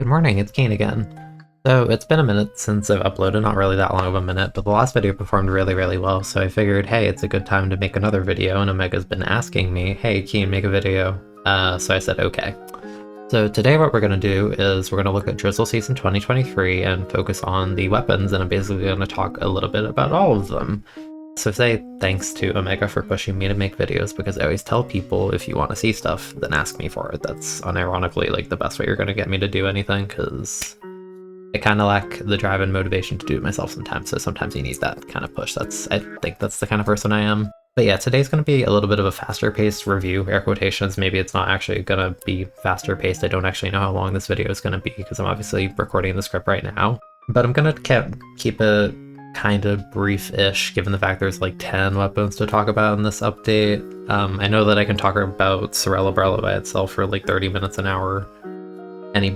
Good morning, it's Kane again. So it's been a minute since I've uploaded, not really that long of a minute, but the last video performed really well, so I figured, hey, it's a good time to make another video, and Omega's been asking me, hey, Kane, make a video. So I said, okay. So today what we're going to do is we're going to look at Drizzle Season 2023 and focus on the weapons, and I'm basically going to talk a little bit about all of them. So say thanks to Omega for pushing me to make videos, because I always tell people if you want to see stuff, then ask me for it. That's unironically like the best way you're going to get me to do anything, because I kind of lack the drive and motivation to do it myself sometimes, so sometimes you need that kind of push. I think that's the kind of person I am. But yeah, today's going to be a little bit of a faster paced review, air quotations. Maybe it's not actually going to be faster paced. I don't actually know how long this video is going to be, because I'm obviously recording the script right now. But I'm going to keep it kind of brief-ish, given the fact there's like 10 weapons to talk about in this update. I know that I can talk about Sorella Brella by itself for like 30 minutes an hour, any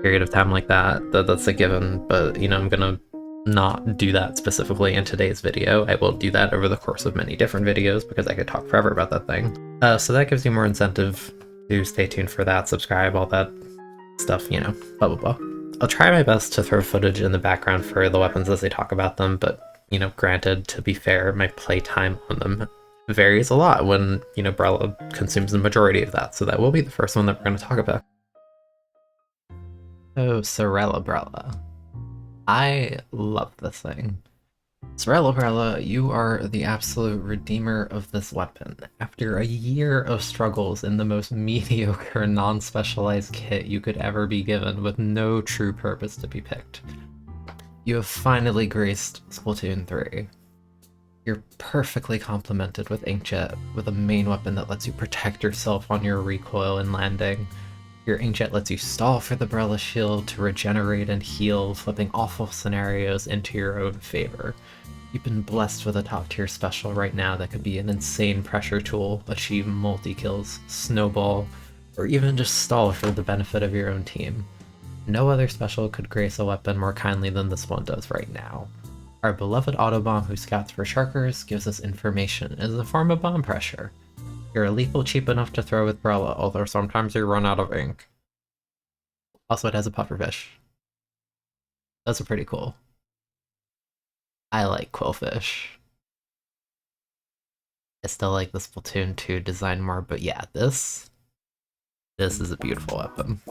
period of time like that's a given, but you know, I'm gonna not do that specifically in today's video. I will do that over the course of many different videos, because I could talk forever about that thing. So that gives you more incentive to stay tuned for that, subscribe, all that stuff, you know, blah blah blah. I'll try my best to throw footage in the background for the weapons as they talk about them, but, you know, granted, to be fair, my playtime on them varies a lot when, you know, Brella consumes the majority of that, so that will be the first one that we're going to talk about. So, Sorella Brella. I love this thing. Sorella Brella, you are the absolute redeemer of this weapon. After a year of struggles in the most mediocre non-specialized kit you could ever be given with no true purpose to be picked, you have finally graced Splatoon 3. You're perfectly complemented with Inkjet, with a main weapon that lets you protect yourself on your recoil and landing. Your Inkjet lets you stall for the Brella shield to regenerate and heal, flipping awful scenarios into your own favor. You've been blessed with a top tier special right now that could be an insane pressure tool, achieve multi-kills, snowball, or even just stall for the benefit of your own team. No other special could grace a weapon more kindly than this one does right now. Our beloved Autobomb who scouts for Sharkers gives us information as a form of bomb pressure. You're a lethal cheap enough to throw with Brella, although sometimes you run out of ink. Also, it has a pufferfish. Those are pretty cool. I like Quillfish. I still like the Splatoon 2 design more, but yeah, this is a beautiful weapon.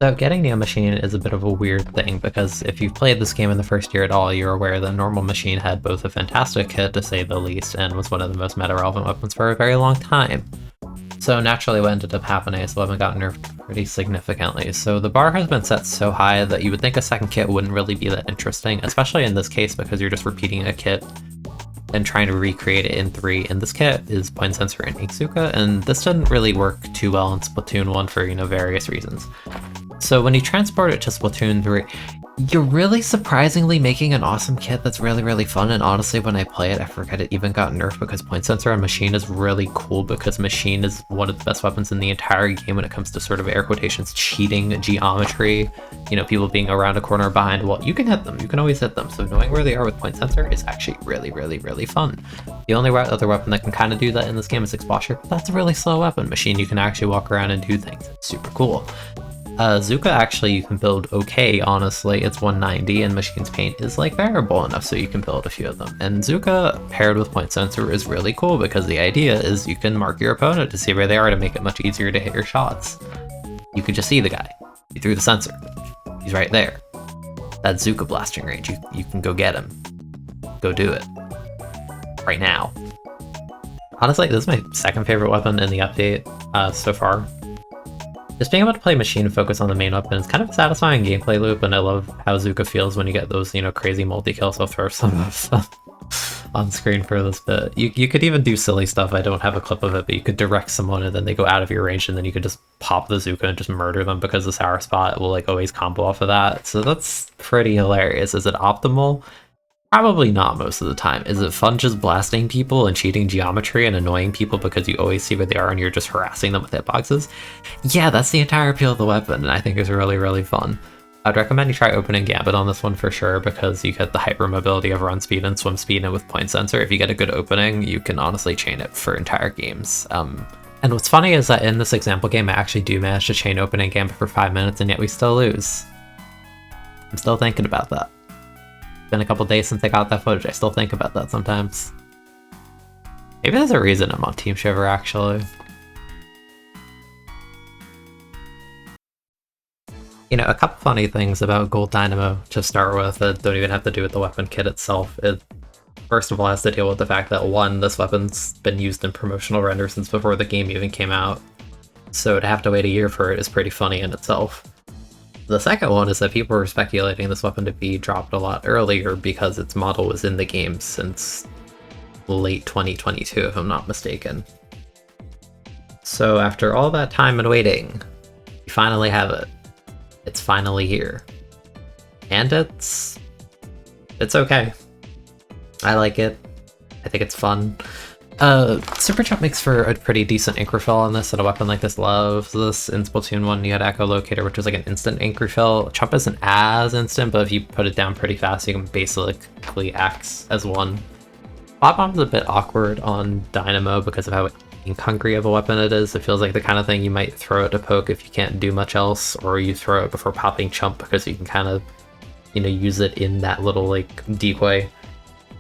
So getting Neo Machine is a bit of a weird thing, because if you've played this game in the first year at all, you're aware that Normal Machine had both a fantastic kit, to say the least, and was one of the most meta-relevant weapons for a very long time. So naturally what ended up happening is the weapon got nerfed pretty significantly, so the bar has been set so high that you would think a second kit wouldn't really be that interesting, especially in this case because you're just repeating a kit and trying to recreate it in 3. And this kit is Point Sensor and Inkzuka, and this didn't really work too well in Splatoon 1 for, you know, various reasons. So when you transport it to Splatoon 3, you're really surprisingly making an awesome kit that's really fun, and honestly when I play it I forget it even got nerfed, because Point Sensor on Machine is really cool, because Machine is one of the best weapons in the entire game when it comes to sort of air quotations cheating geometry. You know, people being around a corner behind a wall, you can hit them, you can always hit them, so knowing where they are with Point Sensor is actually really fun. The only other weapon that can kind of do that in this game is Exposure, but that's a really slow weapon. Machine, you can actually walk around and do things, it's super cool. Zuka actually you can build okay, honestly. It's 190 and Machine's paint is like variable enough so you can build a few of them. And Zuka paired with Point Sensor is really cool, because the idea is you can mark your opponent to see where they are to make it much easier to hit your shots. You can just see the guy. You threw the sensor. He's right there. That's Zuka blasting range. You can go get him. Go do it. Right now. Honestly, this is my second favorite weapon in the update so far. Just being able to play Machine and focus on the main weapon is kind of a satisfying gameplay loop, and I love how Zuka feels when you get those, you know, crazy multi-kills. I'll throw some of them on screen for this bit. You could even do silly stuff, I don't have a clip of it, but you could direct someone and then they go out of your range, and then you could just pop the Zuka and just murder them, because the Sour Spot will like always combo off of that. So that's pretty hilarious. Is it optimal? Probably not most of the time. Is it fun just blasting people and cheating geometry and annoying people because you always see where they are and you're just harassing them with hitboxes? Yeah, that's the entire appeal of the weapon, and I think it's really fun. I'd recommend you try opening Gambit on this one for sure, because you get the hyper mobility of run speed and swim speed, and with point sensor, if you get a good opening, you can honestly chain it for entire games. And what's funny is that in this example game, I actually do manage to chain opening Gambit for 5 minutes, and yet we still lose. I'm still thinking about that. It's been a couple days since I got that footage. I still think about that sometimes. Maybe there's a reason I'm on Team Shiver, actually. You know, a couple funny things about Gold Dynamo to start with that don't even have to do with the weapon kit itself. It, first of all, has to deal with the fact that, one, this weapon's been used in promotional render since before the game even came out, so to have to wait a year for it is pretty funny in itself. The second one is that people were speculating this weapon to be dropped a lot earlier because its model was in the game since late 2022, if I'm not mistaken. So after all that time and waiting, you finally have it. It's finally here. And it's okay. I like it. I think it's fun. Super Chump makes for a pretty decent ink refill on this, and a weapon like this loves this. In Splatoon 1, you had Echo Locator, which was like an instant ink refill. Chump isn't as instant, but if you put it down pretty fast, you can basically act as one. Bot Bomb's a bit awkward on Dynamo because of how ink hungry of a weapon it is. It feels like the kind of thing you might throw it to poke if you can't do much else, or you throw it before popping Chump because you can kind of, you know, use it in that little like decoy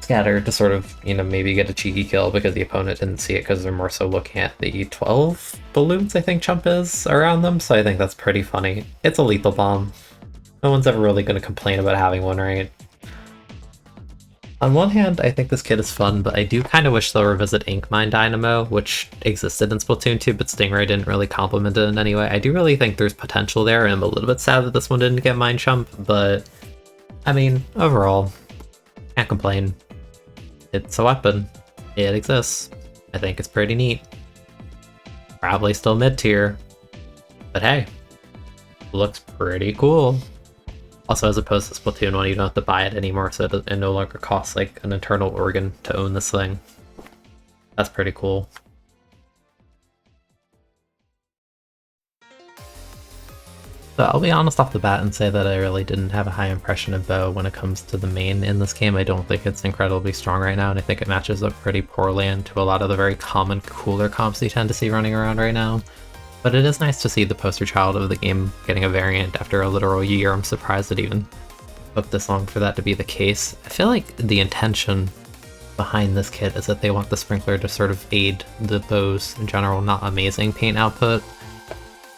scatter to sort of, you know, maybe get a cheeky kill because the opponent didn't see it because they're more so looking at the 12 balloons I think Chump is around them, so I think that's pretty funny. It's a lethal bomb. No one's ever really going to complain about having one, right? On one hand, I think this kit is fun, but I do kind of wish they'll revisit Inkline Dynamo, which existed in Splatoon 2, but Stingray didn't really complement it in any way. I do really think there's potential there, and I'm a little bit sad that this one didn't get Mind Chump, but I mean, overall, can't complain. It's a weapon. It exists. I think it's pretty neat. Probably still mid-tier, but hey, looks pretty cool. Also, as opposed to Splatoon 1, you don't have to buy it anymore, so it no longer costs like an internal organ to own this thing. That's pretty cool. So I'll be honest off the bat and say that I really didn't have a high impression of Bow when it comes to the main in this game. I don't think it's incredibly strong right now, and I think it matches up pretty poorly into a lot of the very common cooler comps you tend to see running around right now. But it is nice to see the poster child of the game getting a variant after a literal year. I'm surprised it even took this long for that to be the case. I feel like the intention behind this kit is that they want the sprinkler to sort of aid the bow's in general not amazing paint output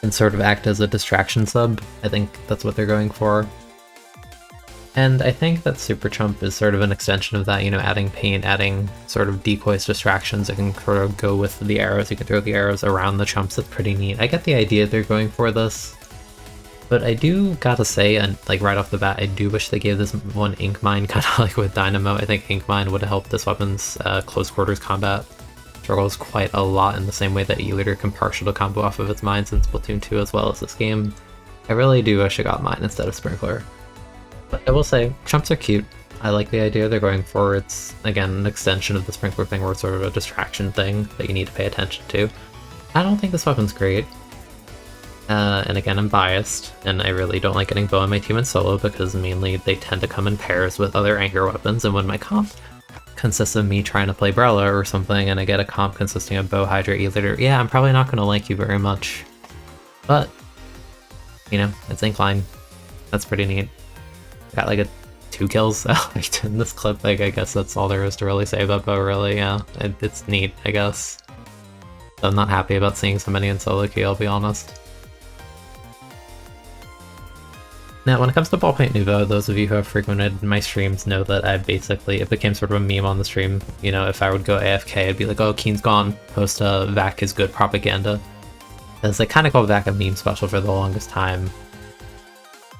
and sort of act as a distraction sub. I think that's what they're going for. And I think that Super Chump is sort of an extension of that, you know, adding paint, adding sort of decoys, distractions. It can sort of go with the arrows. You can throw the arrows around the chumps. That's pretty neat. I get the idea they're going for this, but I do gotta say, and like right off the bat, I do wish they gave this one Ink Mine, kind of like with Dynamo. I think Ink Mine would have helped this weapon's close quarters combat struggles quite a lot, in the same way that E-Liter can partial to combo off of its mines in Splatoon 2 as well as this game. I really do wish I got mine instead of Sprinkler. But I will say, chumps are cute. I like the idea they're going for. It's, again, an extension of the Sprinkler thing where it's sort of a distraction thing that you need to pay attention to. I don't think this weapon's great. And again, I'm biased, and I really don't like getting Bow on my team in solo because mainly they tend to come in pairs with other anchor weapons, and when my comp consists of me trying to play Brella or something and I get a comp consisting of Bow, Hydra, E-Liter, yeah, I'm probably not going to like you very much. But, you know, it's Inkline. That's pretty neat. Got like 2 kills in this clip. Like, I guess that's all there is to really say about Bow, really. Yeah, it's neat, I guess. I'm not happy about seeing so many in solo queue, I'll be honest. Now, when it comes to Ballpoint Nouveau, those of you who have frequented my streams know that it became sort of a meme on the stream. You know, if I would go AFK, I'd be like, oh, Keen's gone, post Vac is good propaganda. As I kind of called Vac a meme special for the longest time.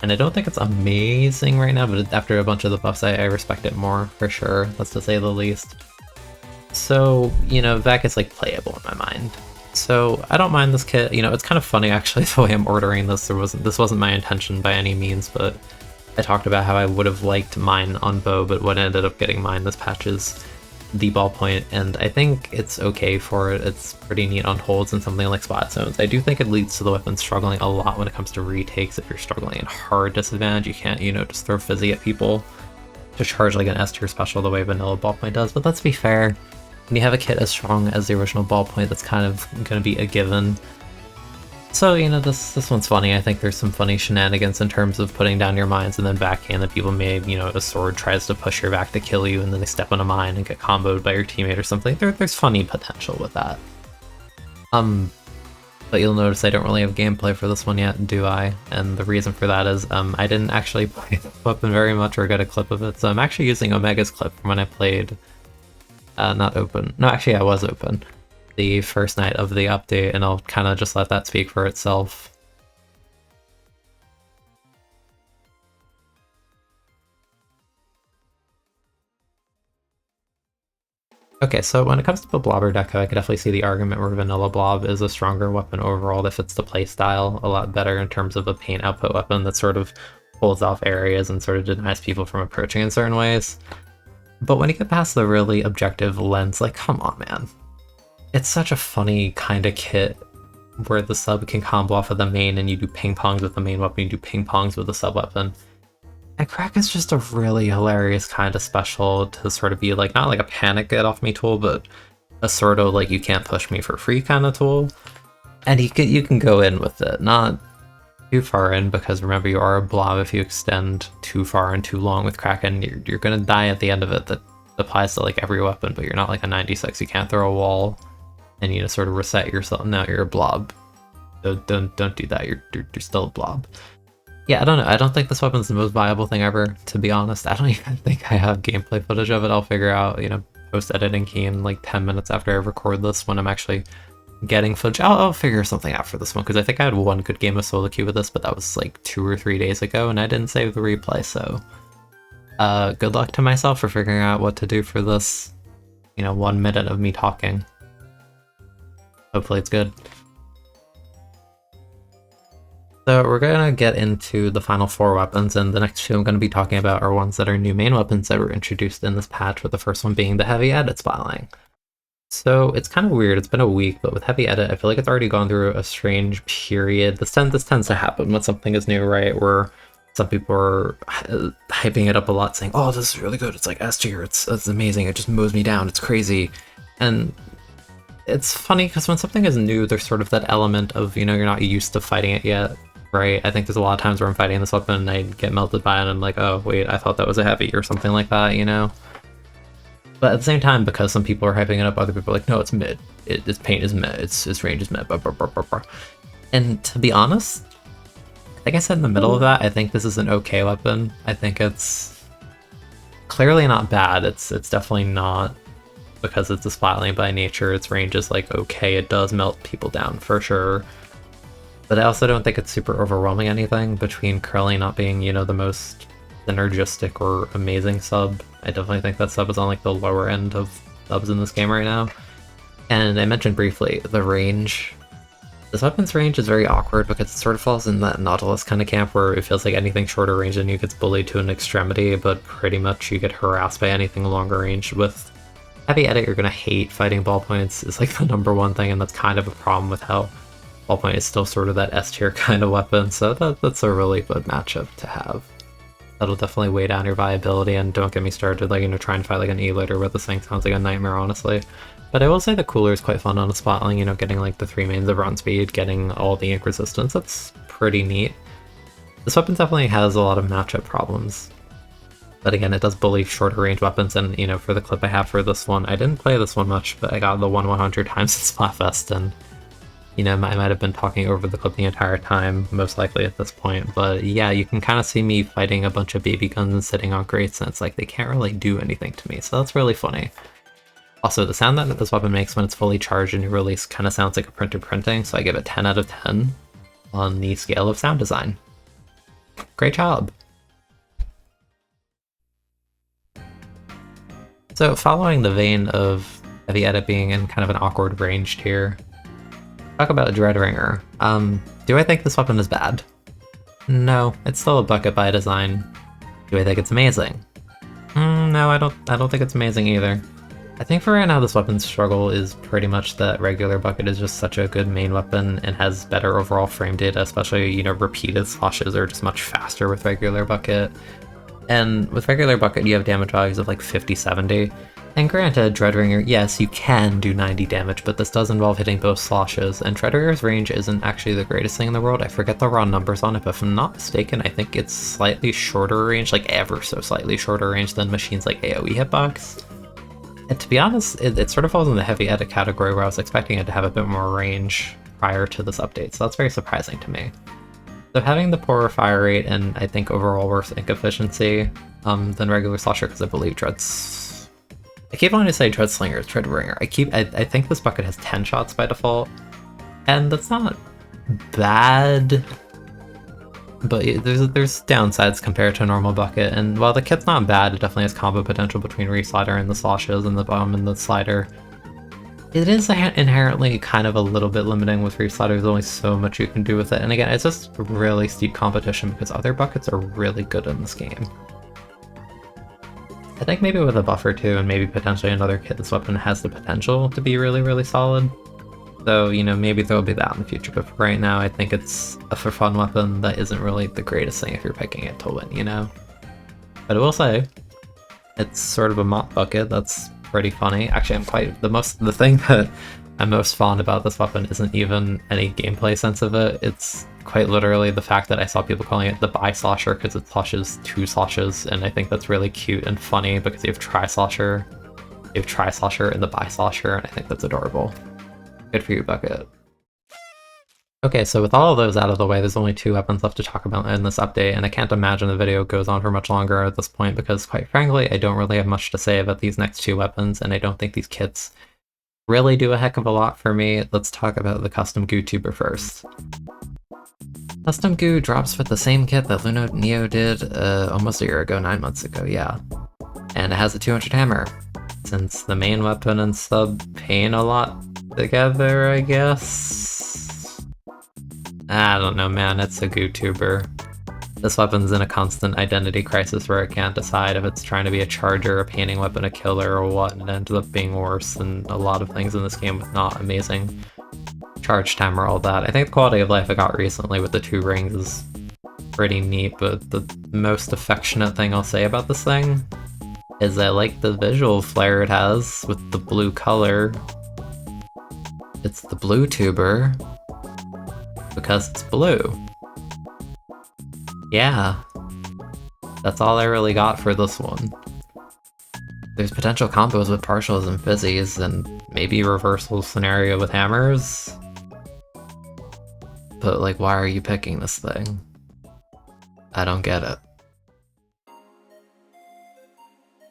And I don't think it's amazing right now, but after a bunch of the buffs, I respect it more, for sure. That's to say the least. So, you know, Vac is, like, playable in my mind. So, I don't mind this kit. You know, it's kind of funny, actually, the way I'm ordering this. This wasn't my intention by any means, but I talked about how I would have liked mine on Bow, but what ended up getting mine this patch is the ballpoint, and I think it's okay for it. It's pretty neat on holds and something like spot zones. I do think it leads to the weapon struggling a lot when it comes to retakes. If you're struggling in hard disadvantage, you can't, you know, just throw fizzy at people to charge like an S tier special the way vanilla ballpoint does. But let's be fair, when you have a kit as strong as the original ballpoint, that's kind of going to be a given. So, you know, this one's funny. I think there's some funny shenanigans in terms of putting down your mines and then backhand that people may, you know, a sword tries to push your back to kill you and then they step on a mine and get comboed by your teammate or something. There's funny potential with that. But you'll notice I don't really have gameplay for this one yet, do I? And the reason for that is I didn't actually play the weapon very much or get a clip of it, so I'm actually using Omega's clip from when I played, not open. No, actually I was open. The first night of the update, and I'll kind of just let that speak for itself. Okay, so when it comes to Bloblobber Deco, I could definitely see the argument where Vanilla Blob is a stronger weapon overall that fits the playstyle a lot better in terms of a paint output weapon that sort of holds off areas and sort of denies people from approaching in certain ways. But when you get past the really objective lens, like, come on, man. It's such a funny kind of kit where the sub can combo off of the main and you do ping-pongs with the main weapon, you do ping-pongs with the sub-weapon. And Crack is just a really hilarious kind of special to sort of be like, not like a panic get off me tool, but a sort of like you can't push me for free kind of tool. And you can go in with it, not too far in, because remember you are a blob. If you extend too far and too long with Kraken, you're gonna die at the end of it. That applies to like every weapon, but you're not like a 96, you can't throw a wall and you know sort of reset yourself. Now you're a blob. So don't do that. You're still a blob. Yeah, I don't know. I don't think this weapon's the most viable thing ever, to be honest. I don't even think I have gameplay footage of it. I'll figure out, you know, post-editing key in like 10 minutes after I record this when I'm actually getting footage. I'll figure something out for this one, because I think I had one good game of solo queue with this, but that was like 2 or 3 days ago, and I didn't save the replay, so good luck to myself for figuring out what to do for this, you know, 1 minute of me talking. Hopefully it's good. So we're going to get into the final 4 weapons, and the next 2 I'm going to be talking about are ones that are new main weapons that were introduced in this patch, with the first one being the Heavy Edit Splatling. So it's kind of weird, it's been a week, but with Heavy Edit, I feel like it's already gone through a strange period. This tends to happen when something is new, right? Where some people are hyping it up a lot, saying, oh, this is really good, it's like S tier, it's amazing, it just mows me down, it's crazy. And it's funny, because when something is new, there's sort of that element of, you know, you're not used to fighting it yet, right? I think there's a lot of times where I'm fighting this weapon and I get melted by it and I'm like, oh, wait, I thought that was a heavy or something like that, you know? But at the same time, because some people are hyping it up, other people are like, no, it's mid. Its paint is mid, its range is mid, blah, blah, blah, blah, blah. And to be honest, I think I said in the middle of that, I think this is an okay weapon. I think it's clearly not bad. It's definitely not, because it's a Splatling by nature, its range is like okay, it does melt people down for sure. But I also don't think it's super overwhelming anything, between Curly not being, you know, the most synergistic or amazing sub. I definitely think that sub is on like the lower end of subs in this game right now. And I mentioned briefly the range. This weapon's range is very awkward because it sort of falls in that Nautilus kind of camp where it feels like anything shorter range than you gets bullied to an extremity, but pretty much you get harassed by anything longer range. With Heavy Edit, you're gonna hate fighting ballpoints is like the #1 thing, and that's kind of a problem with how Ballpoint is still sort of that S tier kind of weapon, so that's a really good matchup to have. That'll definitely weigh down your viability, and don't get me started, like, you know, trying to fight like an E-litter with this thing sounds like a nightmare, honestly. But I will say the cooler is quite fun on a Splatling, you know, getting like the 3 mains of run speed, getting all the ink resistance, that's pretty neat. This weapon definitely has a lot of matchup problems. But again, it does bully shorter range weapons, and, you know, for the clip I have for this one, I didn't play this one much, but I got the 1/100 times in Splatfest, and you know, I might have been talking over the clip the entire time, most likely at this point, but yeah, you can kind of see me fighting a bunch of baby guns and sitting on grates, and it's like they can't really do anything to me, so that's really funny. Also, the sound that this weapon makes when it's fully charged and you release kind of sounds like a printer printing, so I give it 10 out of 10 on the scale of sound design. Great job! So, following the vein of Heavy Edit being in kind of an awkward range tier, talk about Wringer. Do I think this weapon is bad? No, it's still a bucket by design. Do I think it's amazing? No, I don't think it's amazing either. I think for right now this weapon's struggle is pretty much that regular bucket is just such a good main weapon and has better overall frame data, especially, you know, repeated sloshes are just much faster with regular bucket. And with regular bucket you have damage values of like 50-70. And granted, Wringer, yes, you can do 90 damage, but this does involve hitting both sloshes, and Wringer's range isn't actually the greatest thing in the world. I forget the raw numbers on it, but if I'm not mistaken, I think it's slightly shorter range, like ever so slightly shorter range than machines like AoE hitbox. And to be honest, it sort of falls in the heavy edit category where I was expecting it to have a bit more range prior to this update, so that's very surprising to me. So having the poorer fire rate and I think overall worse ink efficiency than regular slosher, because I believe I keep wanting to say Dreadslinger is Wringer. I think this bucket has 10 shots by default, and that's not bad, but there's downsides compared to a normal bucket, and while the kit's not bad, it definitely has combo potential between Reslider and the sloshes and the bomb and the slider. It is inherently kind of a little bit limiting with Reslider. There's only so much you can do with it, and again, it's just really steep competition because other buckets are really good in this game. I think maybe with a buff or two and maybe potentially another kit, this weapon has the potential to be really, really solid. So, you know, maybe there'll be that in the future, but for right now, I think it's a for fun weapon that isn't really the greatest thing if you're picking it to win, you know? But I will say, it's sort of a mop bucket that's pretty funny. Actually, the thing that I'm most fond about this weapon isn't even any gameplay sense of it. It's quite literally the fact that I saw people calling it the bi-slosher because it sloshes 2 sloshes, and I think that's really cute and funny because you have tri-slosher, and the bi-slosher, and I think that's adorable. Good for you, Bucket. Okay, so with all of those out of the way, there's only 2 weapons left to talk about in this update, and I can't imagine the video goes on for much longer at this point because, quite frankly, I don't really have much to say about these next 2 weapons, and I don't think these kits really do a heck of a lot for me. Let's talk about the custom Goo Tuber first. Custom Goo drops with the same kit that Luno Neo did almost a year ago, 9 months ago, yeah. And it has a 200 hammer. Since the main weapon and sub pain a lot together, I guess? I don't know, man, it's a Goo Tuber. This weapon's in a constant identity crisis where it can't decide if it's trying to be a charger, a painting weapon, a killer, or what, and it ends up being worse than a lot of things in this game with not amazing charge time or all that. I think the quality of life I got recently with the 2 rings is pretty neat, but the most affectionate thing I'll say about this thing is I like the visual flair it has with the blue color. It's the blue tuber because it's blue. Yeah, that's all I really got for this one. There's potential combos with partials and fizzies, and maybe reversal scenario with hammers. But, like, why are you picking this thing? I don't get it.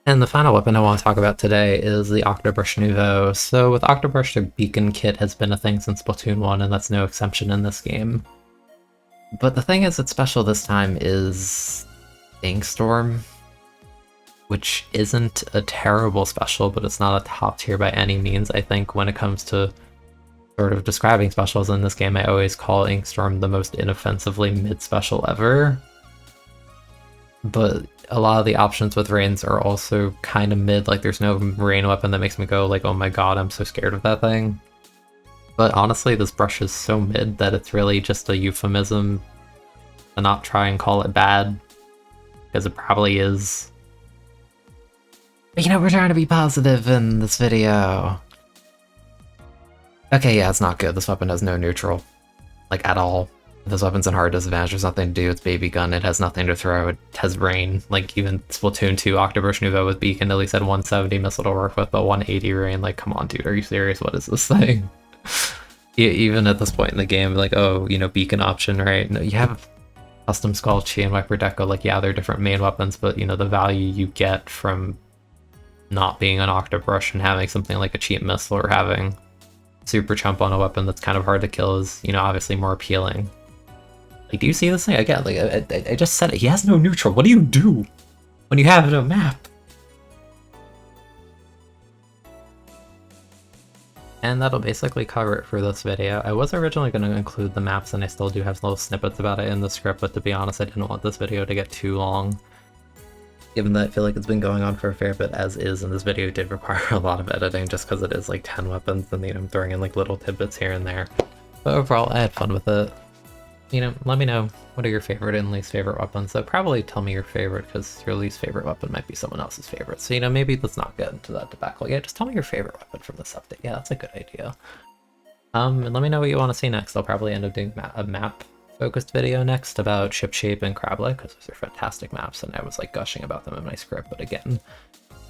And the final weapon I want to talk about today is the Octobrush Nouveau. So with Octobrush, their beacon kit has been a thing since Splatoon 1, and that's no exception in this game. But the thing is that's special this time is Inkstorm, which isn't a terrible special, but it's not a top tier by any means. I think when it comes to sort of describing specials in this game, I always call Inkstorm the most inoffensively mid-special ever. But a lot of the options with rains are also kind of mid, like there's no rain weapon that makes me go like, oh my god, I'm so scared of that thing. But honestly, this brush is so mid that it's really just a euphemism to not try and call it bad, because it probably is. But you know, we're trying to be positive in this video. Okay, yeah, it's not good. This weapon has no neutral. Like, at all. This weapon's in hard disadvantage. There's nothing to do. It's baby gun. It has nothing to throw. It has rain. Like, even Splatoon 2 Octobrush Nouveau with beacon at least had 170 missile to work with, but 180 rain. Like, come on, dude. Are you serious? What is this thing? Even at this point in the game, like, oh, you know, beacon option, right? No, you have custom Skullchi and Wiper Deco. Like, yeah, they're different main weapons, but, you know, the value you get from not being an Octobrush and having something like a cheap missile or having super chump on a weapon that's kind of hard to kill is, you know, obviously more appealing. Like, do you see this thing? Again, like, I just said it. He has no neutral. What do you do when you have no map? And that'll basically cover it for this video. I was originally going to include the maps, and I still do have little snippets about it in the script, but to be honest, I didn't want this video to get too long. given that I feel like it's been going on for a fair bit as is, and this video did require a lot of editing just because it is like 10 weapons, and I'm throwing in like little tidbits here and there. But overall, I had fun with it. Let me know what are your favorite and least favorite weapons. So probably tell me your favorite, because your least favorite weapon might be someone else's favorite. So maybe let's not get into that debacle. Yeah, just tell me your favorite weapon from this update. Yeah, that's a good idea. And let me know what you want to see next. I'll probably end up doing a map-focused video next about Ship Shape and Crablet, because those are fantastic maps, and I was like gushing about them in my script. But again,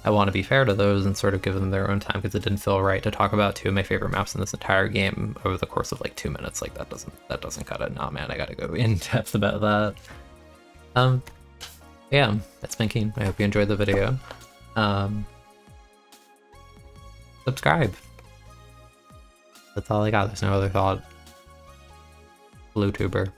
I want to be fair to those and sort of give them their own time, because it didn't feel right to talk about two of my favorite maps in this entire game over the course of like 2 minutes. Like that doesn't cut it. Nah, man, I gotta go in depth about that. Yeah, it's been Keen. I hope you enjoyed the video. Subscribe. That's all I got. There's no other thought. Goo Tuber.